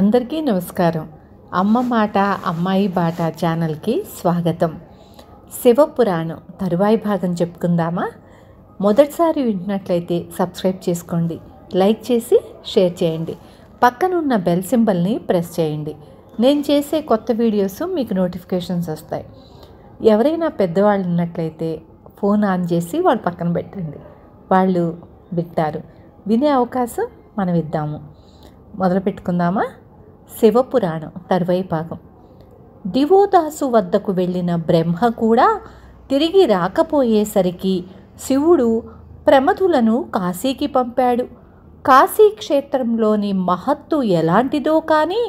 అందరికీ నమస్కారం. అమ్మ మాట అమ్మాయి బాట ఛానల్కి స్వాగతం. శివపురాణం తరువాయి భాగం చెప్పుకుందామా? మొదటిసారి వింటున్నట్లయితే సబ్స్క్రైబ్ చేసుకోండి, లైక్ చేసి షేర్ చేయండి, పక్కనున్న బెల్ సింబల్ని ప్రెస్ చేయండి. నేను చేసే కొత్త వీడియోస్ మీకు నోటిఫికేషన్స్ వస్తాయి. ఎవరైనా పెద్దవాళ్ళు ఉన్నట్లయితే ఫోన్ ఆన్ చేసి వాళ్ళు పక్కన పెట్టండి, వాళ్ళు వింటారు. వినే అవకాశం మనం ఇద్దాము. మొదలు పెట్టుకుందామా? శివపురాణం తరువాయి భాగం. దివోదాసు వద్దకు వెళ్ళిన బ్రహ్మ కూడా తిరిగి రాకపోయేసరికి శివుడు ప్రమథులను కాశీకి పంపాడు. కాశీ క్షేత్రంలోని మహత్తు ఎలాంటిదో కానీ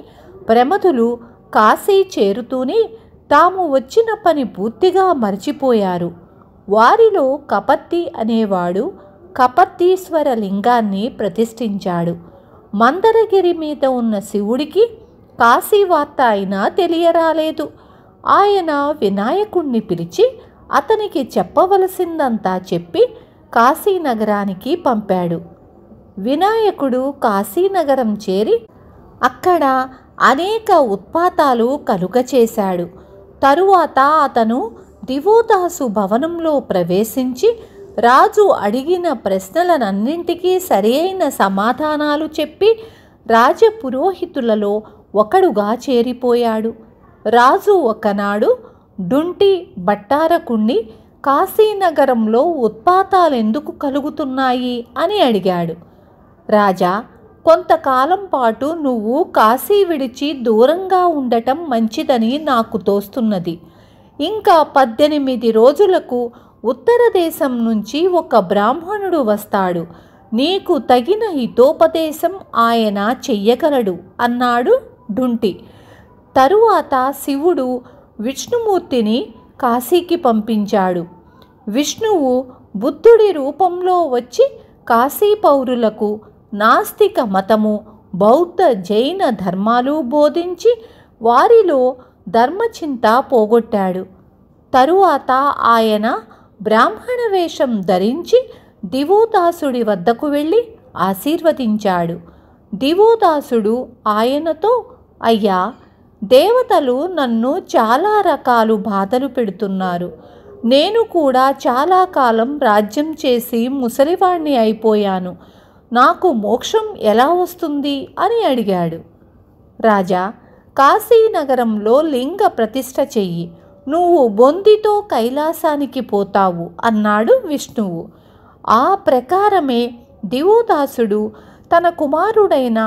ప్రమథులు కాశీ చేరుతూనే తాము వచ్చిన పని పూర్తిగా మర్చిపోయారు. వారిలో కపత్తి అనేవాడు కపత్తీశ్వర లింగాన్ని ప్రతిష్ఠించాడు. మందరగిరి మీద ఉన్న శివుడికి కాశీ వార్త అయినా తెలియరాలేదు. ఆయన వినాయకుణ్ణి పిలిచి అతనికి చెప్పవలసిందంతా చెప్పి కాశీనగరానికి పంపాడు. వినాయకుడు కాశీనగరం చేరి అక్కడ అనేక ఉత్పాతాలు కలుగచేశాడు. తరువాత అతను దివోదాసు భవనంలో ప్రవేశించి రాజు అడిగిన ప్రశ్నలనన్నింటికీ సరియైన సమాధానాలు చెప్పి రాజపురోహితులలో ఒకడుగా చేరిపోయాడు. రాజు ఒకనాడు డుంటి భట్టారకుణ్ణి కాశీనగరంలో ఉత్పాతాలెందుకు కలుగుతున్నాయి అని అడిగాడు. రాజా, కొంతకాలం పాటు నువ్వు కాశీ విడిచి దూరంగా ఉండటం మంచిదని నాకు తోస్తున్నది. ఇంకా 18 రోజులకు ఉత్తర దేశం నుంచి ఒక బ్రాహ్మణుడు వస్తాడు. నీకు తగిన హితోపదేశం ఆయన చెయ్యగలడు అన్నాడు డుంటి. తరువాత శివుడు విష్ణుమూర్తిని కాశీకి పంపించాడు. విష్ణువు బుద్ధుడి రూపంలో వచ్చి కాశీ పౌరులకు నాస్తిక మతము, బౌద్ధ జైన ధర్మాలు బోధించి వారిలో ధర్మచింత పోగొట్టాడు. తరువాత ఆయన బ్రాహ్మణ వేషం ధరించి దివోదాసుడి వద్దకు వెళ్ళి ఆశీర్వదించాడు. దివోదాసుడు ఆయనతో, అయ్యా, దేవతలు నన్ను చాలా రకాలు బాధలు పెడుతున్నారు. నేను కూడా చాలా కాలం రాజ్యం చేసి ముసలివాణ్ణి అయిపోయాను. నాకు మోక్షం ఎలా వస్తుంది అని అడిగాడు. రాజా, కాశీనగరంలో లింగ ప్రతిష్ఠ చెయ్యి, నువ్వు బొందితో కైలాసానికి పోతావు అన్నాడు విష్ణువు. ఆ ప్రకారమే దివోదాసుడు తన కుమారుడైన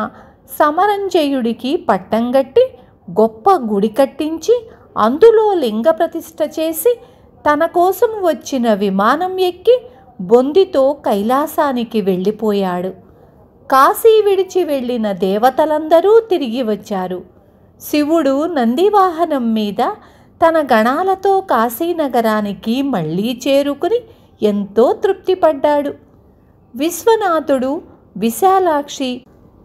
సమరంజయుడికి పట్టంగట్టి గొప్ప గుడి కట్టించి అందులో లింగ ప్రతిష్ఠ చేసి తన కోసం వచ్చిన విమానం ఎక్కి బొందితో కైలాసానికి వెళ్ళిపోయాడు. కాశీ విడిచి వెళ్ళిన దేవతలందరూ తిరిగి వచ్చారు. శివుడు నందివాహనం మీద తన గణాలతో కాశీనగరానికి మళ్ళీ చేరుకుని ఎంతో తృప్తిపడ్డాడు. విశ్వనాథుడు, విశాలాక్షి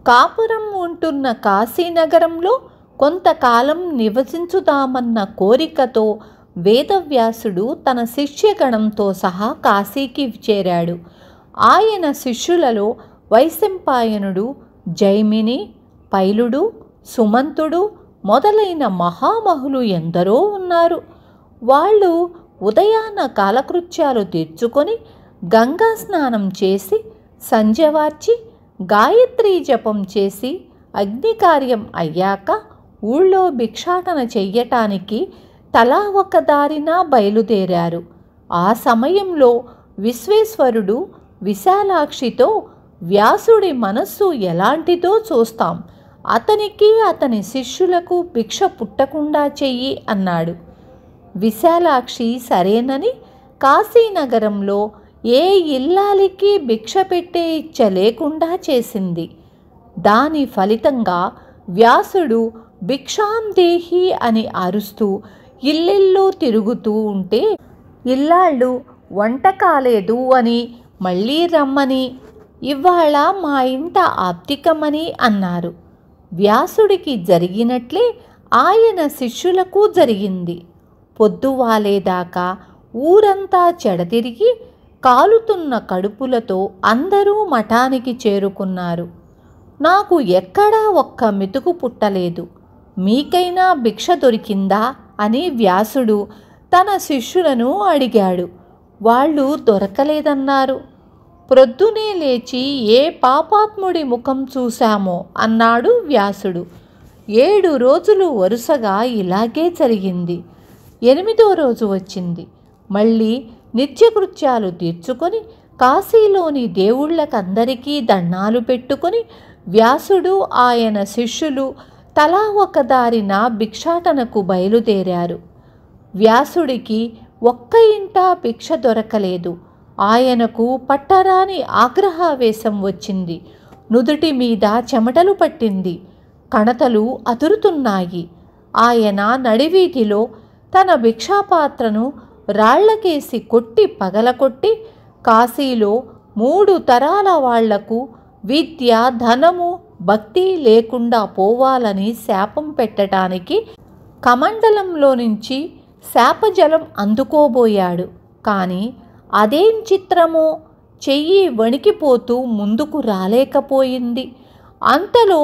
కాపురం ఉంటున్న కాశీనగరంలో కొంతకాలం నివసించుదామన్న కోరికతో వేదవ్యాసుడు తన శిష్యగణంతో సహా కాశీకి చేరాడు. ఆయన శిష్యులలో వైశంపాయనుడు, జైమిని, పైలుడు, సుమంతుడు మొదలైన మహామహులు ఎందరో ఉన్నారు. వాళ్ళు ఉదయాన కాలకృత్యాలు తీర్చుకొని గంగా స్నానం చేసి సంధ్యవార్చి గాయత్రీ జపం చేసి అగ్నికార్యం అయ్యాక ఊళ్ళో భిక్షాటన చెయ్యటానికి తలా ఒక దారిన బయలుదేరారు. ఆ సమయంలో విశ్వేశ్వరుడు విశాలాక్షితో, వ్యాసుడి మనస్సు ఎలాంటిదో చూస్తాం, అతనికి అతని శిష్యులకు భిక్ష పుట్టకుండా చెయ్యి అన్నాడు. విశాలాక్షి సరేనని కాశీనగరంలో ఏ ఇల్లాలికి భిక్ష పెట్టే ఇచ్చ లేకుండా చేసింది. దాని ఫలితంగా వ్యాసుడు భిక్షాం దేహి అని అరుస్తూ ఇల్లిల్లు తిరుగుతూ ఉంటే ఇల్లాళ్ళు వంట కాలేదు అని మళ్ళీ రమ్మని, ఇవాళ మా ఇంట ఆప్తికమని అన్నారు. వ్యాసుడికి జరిగినట్లే ఆయన శిష్యులకు జరిగింది. పొద్దువాలేదాకా ఊరంతా చెడతిరిగి కాలుతున్న కడుపులతో అందరూ మఠానికి చేరుకున్నారు. నాకు ఎక్కడా ఒక్క మెతుకు పుట్టలేదు. మీకైనా భిక్ష దొరికిందా అని వ్యాసుడు తన శిష్యులను అడిగాడు. వాళ్ళు దొరకలేదన్నారు. ప్రొద్దునే లేచి ఏ పాపాత్ముడి ముఖం చూశామో అన్నాడు వ్యాసుడు. 7 రోజులు వరుసగా ఇలాగే జరిగింది. 8వ రోజు వచ్చింది. మళ్ళీ నిత్యకృత్యాలు తీర్చుకొని కాశీలోని దేవుళ్ళకందరికీ దండాలు పెట్టుకొని వ్యాసుడు ఆయన శిష్యులు తలా ఒక దారిన భిక్షాటనకు బయలుదేరారు. వ్యాసుడికి ఒక్క ఇంట భిక్ష దొరకలేదు. ఆయనకు పట్టరాని ఆగ్రహావేశం వచ్చింది. నుదుటి మీద చెమటలు పట్టింది. కణతలు అదురుతున్నాయి. ఆయన నడివీధిలో తన భిక్షాపాత్రను రాళ్లకేసి కొట్టి పగలకొట్టి కాశీలో 3 తరాల వాళ్లకు విద్య, ధనము, భక్తి లేకుండా పోవాలని శాపం పెట్టడానికి కమండలంలో నుంచి శాపజలం అందుకోబోయాడు. కానీ అదేం చిత్రమో చెయ్యి వణికిపోతూ ముందుకు రాలేకపోయింది. అంతలో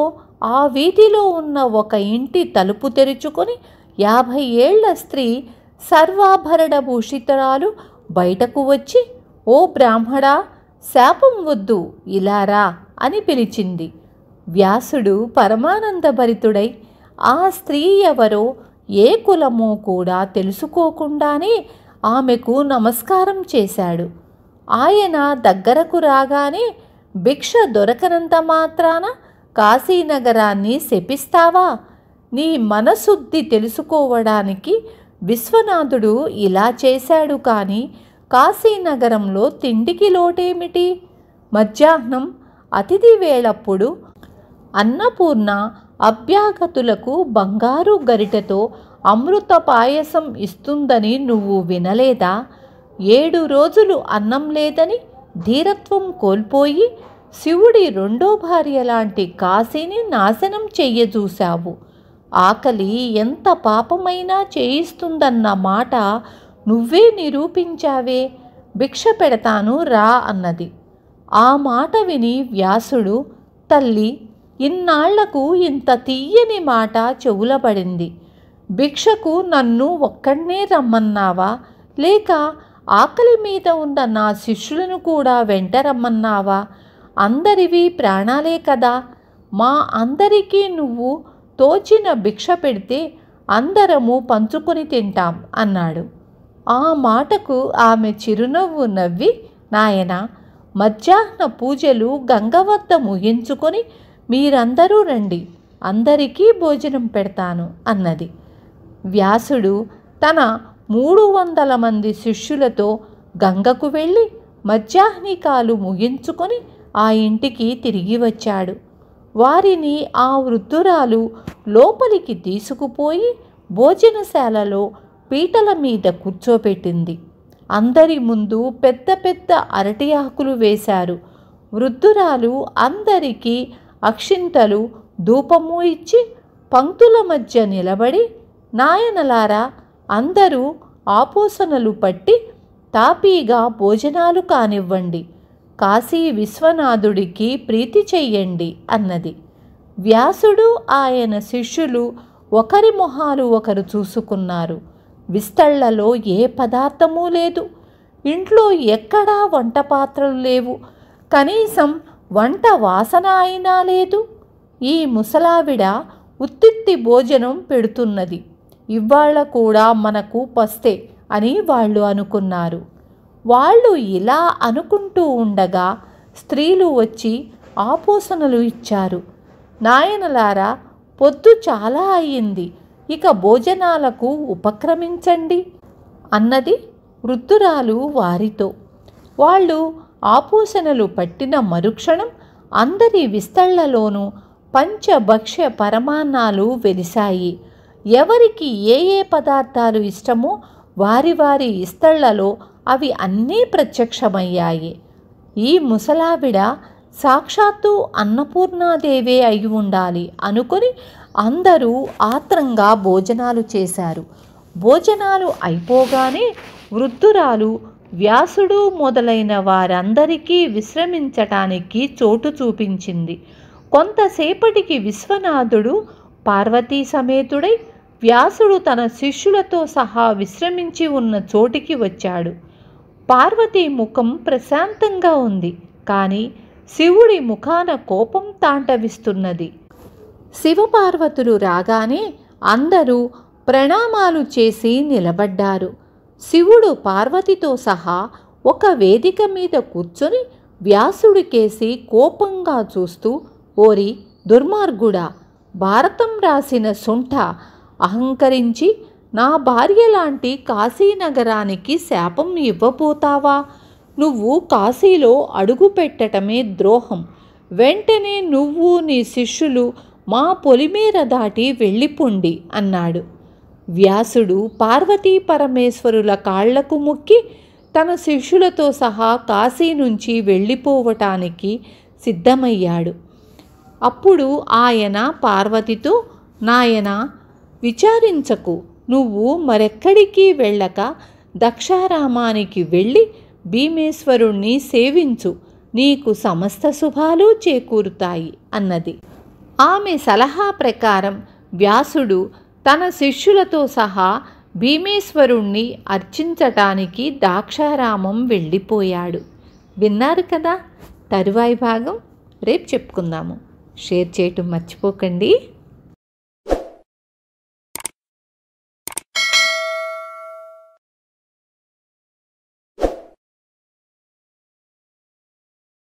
ఆ వీధిలో ఉన్న ఒక ఇంటి తలుపు తెరుచుకొని 50 ఏళ్ల స్త్రీ సర్వాభరణ భూషితురాలు బయటకు వచ్చి, ఓ బ్రాహ్మడా, శాపం వద్దు, ఇలా రా అని పిలిచింది. వ్యాసుడు పరమానందభరితుడై ఆ స్త్రీ ఎవరో ఏ కులమో కూడా తెలుసుకోకుండానే ఆమెకు నమస్కారం చేశాడు. ఆయన దగ్గరకు రాగానే, భిక్ష దొరకనంత మాత్రాన కాశీనగరాన్ని శపిస్తావా? నీ మనశుద్ధి తెలుసుకోవడానికి విశ్వనాథుడు ఇలా చేశాడు. కానీ కాశీనగరంలో తిండికి లోటేమిటి? మధ్యాహ్నం అతిథి వేళప్పుడు అన్నపూర్ణ అభ్యాగతులకు బంగారు గరిటెతో అమృత పాయసం ఇస్తుందని నువ్వు వినలేదా? 7 రోజులు అన్నం లేదని ధీరత్వం కోల్పోయి శివుడి 2వ భార్య లాంటి కాశీని నాశనం చెయ్యజూశావు. ఆకలి ఎంత పాపమైనా చేయిస్తుందన్న మాట నువ్వే నిరూపించావే. భిక్ష పెడతాను రా అన్నది. ఆ మాట విని వ్యాసుడు, తల్లి, ఇన్నాళ్లకు ఇంత తీయని మాట చెవులపడింది. భిక్షకు నన్ను ఒక్కడ్నే రమ్మన్నావా, లేక ఆకలి మీద ఉన్న నా శిష్యులను కూడా వెంట రమ్మన్నావా? అందరివి ప్రాణాలే కదా. మా అందరికీ నువ్వు తోచిన భిక్ష పెడితే అందరము పంచుకొని తింటాం అన్నాడు. ఆ మాటకు ఆమె చిరునవ్వు నవ్వి, నాయనా, మధ్యాహ్న పూజలు గంగ వద్ద ముగించుకొని మీరందరూ రండి, అందరికీ భోజనం పెడతాను అన్నది. వ్యాసుడు తన 300 మంది శిష్యులతో గంగకు వెళ్ళి మధ్యాహ్నికాలు ముగించుకొని ఆ ఇంటికి తిరిగి వచ్చాడు. వారిని ఆ వృద్ధురాలు లోపలికి తీసుకుపోయి భోజనశాలలో పీటల మీద కూర్చోపెట్టింది. అందరి ముందు పెద్ద పెద్ద అరటి ఆకులు వేశారు. వృద్ధురాలు అందరికీ అక్షింతలు, ధూపము ఇచ్చి పంక్తుల మధ్య నిలబడి, నాయనలారా, అందరూ ఆపోసనలు పట్టి తాపీగా భోజనాలు కానివ్వండి, కాశీ విశ్వనాథుడికి ప్రీతి చెయ్యండి అన్నది. వ్యాసుడు ఆయన శిష్యులు ఒకరి మొహాలు ఒకరు చూసుకున్నారు. విస్తళ్లలో ఏ పదార్థమూ లేదు. ఇంట్లో ఎక్కడా వంట పాత్రలు లేవు. కనీసం వంట వాసన అయినా లేదు. ఈ ముసలావిడ ఉత్తిత్తి భోజనం పెడుతున్నది, ఇవాళ కూడా మనకు పస్తే అని వాళ్ళు అనుకున్నారు. వాళ్ళు ఇలా అనుకుంటూ ఉండగా స్త్రీలు వచ్చి ఆపోసనలు ఇచ్చారు. నాయనలారా, పొద్దు చాలా అయ్యింది, ఇక భోజనాలకు ఉపక్రమించండి అన్నది వృద్ధురాలు వారితో. వాళ్ళు ఆపోసనలు పట్టిన మరుక్షణం అందరి విస్తళ్లలోనూ పంచభక్ష్య పరమాన్నాలు వెలిశాయి. ఎవరికి ఏ ఏ పదార్థాలు ఇష్టమో వారి వారి ఇస్తళ్లలో అవి అన్నీ ప్రత్యక్షమయ్యాయి. ఈ ముసలావిడ సాక్షాత్తు అన్నపూర్ణాదేవే అయి ఉండాలి అనుకొని అందరూ ఆత్రంగా భోజనాలు చేశారు. భోజనాలు అయిపోగానే వృద్ధురాలు వ్యాసుడు మొదలైన వారందరికీ విశ్రమించటానికి చోటు చూపించింది. కొంతసేపటికి విశ్వనాథుడు పార్వతీ సమేతుడై వ్యాసుడు తన శిష్యులతో సహా విశ్రమించి ఉన్న చోటికి వచ్చాడు. పార్వతీ ముఖం ప్రశాంతంగా ఉంది, కానీ శివుడి ముఖాన కోపం తాండవిస్తున్నది. శివపార్వతులు రాగానే అందరూ ప్రణామాలు చేసి నిలబడ్డారు. శివుడు పార్వతితో సహా ఒక వేదిక మీద కూర్చొని వ్యాసుడికేసి కోపంగా చూస్తూ, ఓరి దుర్మార్గుడా, భారతం రాసిన సొంఠ అహంకరించి నా భార్య లాంటి కాశీనగరానికి శాపం ఇవ్వబోతావా? నువ్వు కాశీలో అడుగు పెట్టటమే ద్రోహం. వెంటనే నువ్వు నీ శిష్యులు మా పొలిమేర దాటి వెళ్ళిపోండి అన్నాడు. వ్యాసుడు పార్వతీ పరమేశ్వరుల కాళ్లకు మొక్కి తన శిష్యులతో సహా కాశీ నుంచి వెళ్ళిపోవటానికి సిద్ధమయ్యాడు. అప్పుడు ఆయన పార్వతితో, నాయనా, విచారించకు, నువ్వు మరెక్కడికి వెళ్ళక దక్షారామానికి వెళ్ళి భీమేశ్వరుణ్ణి సేవించు, నీకు సమస్త శుభాలు చేకూరుతాయి అన్నది. ఆమె సలహా ప్రకారం వ్యాసుడు తన శిష్యులతో సహా భీమేశ్వరుణ్ణి అర్చించటానికి ద్రాక్షారామం వెళ్ళిపోయాడు. విన్నారు కదా, తరువాయి భాగం రేపు చెప్పుకుందాము. షేర్ చేయటం మర్చిపోకండి.